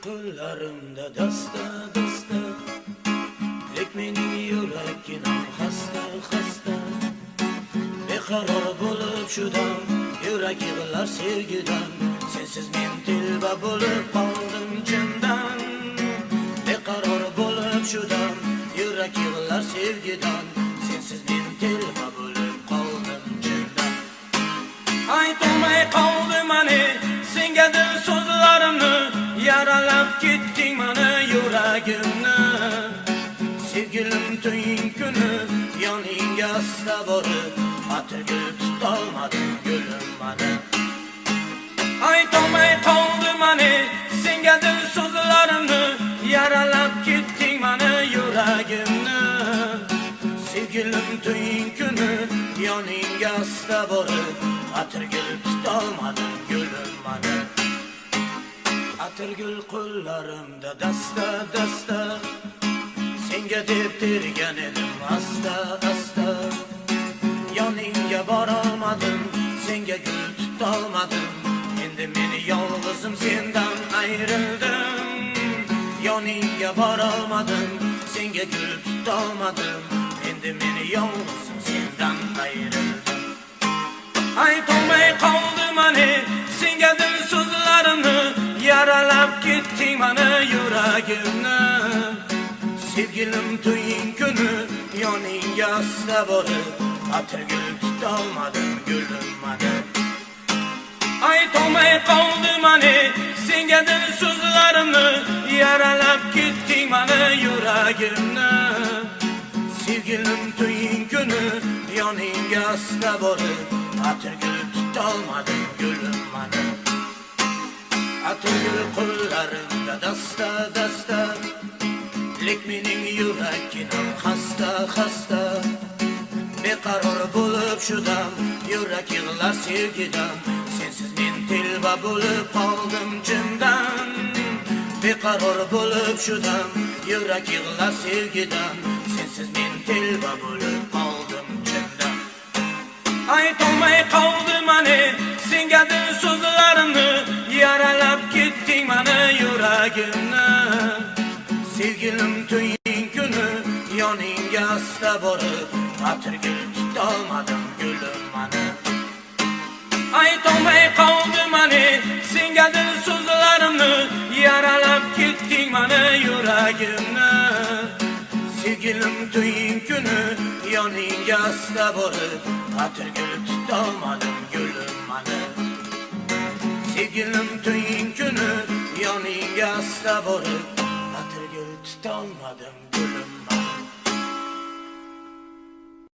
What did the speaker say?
qo'llarimda dasta dasta, lek mening yuraginam xasta xasta. Beqaror bo'lib shudam, yurak yig'lar sevgidan. Sensiz men tilba bo'lib qoldim chindan. Beqaror bo'lib shudam, yurak yig'lar sevgidan. Sensiz men tilba bo'lib qoldim chindan. Aytolmay qoldim mani senga dil so'zlarimni, yaralab ketding mani yuragimni. Sevgilim to'ying kuni yoningga asta borib, atirgul tutolmadim gulim mani. Aytolmay qoldim mani senga dil so'zlarimni, yaralab ketding mani yuragimni. Sevgilim to'ying kuni yoningga asta borib, atirgul tutolmadim gulim mani. Atirgul qo'llarimda dasta dasta, senga deb tergan edim asta asta. Yoningga borolmadim, senga gul tutolmadim. Endi meni yolg'izim sendan ayrildim. Yoningga borolmadim, senga gul tutolmadim. Endi meni yolg'izim sendan ayrildim. Aytolmay qoldim mani senga dil so'zlarimni, yaralab ketding mani yuragimni. Sevgilim to'ying kuni yoningga asta borib, atirgul tutolmadim gulim mani. Aytolmay qoldim mani senga dil so'zlarimni, yaralab ketding mani yuragimni. Sevgilim to'ying kuni yoningga asta borib, atirgul tutolmadim gulim mani. Atirgul qo'llarimda dasta dasta, lek mening yuraginam xasta xasta. Beqaror bo'lib shudam, yurak yig'lar sevgidan. Sensiz men tilba bo'lib qoldim chindan. Beqaror bo'lib shudam, yurak yig'lar sevgidan. Sensiz men tilba bo'lib qoldim chindan. Aytolmay qoldim mani senga dil so'zlarimni, yaralab ketding mani yuragimni. Sevgilim to'ying kuni yoningga asta borib, atirgul tutolmadim gulim mani. Aytolmay qoldim mani senga dil so'zlarimni, yaralab ketding mani yuragimni. Sevgilim to'ying kuni yoningga asta borib, atirgul tutolmadim gulim mani. Sevgilim to'ying kuni yoningga asta borib, atirgul tutolmadim gulim mani.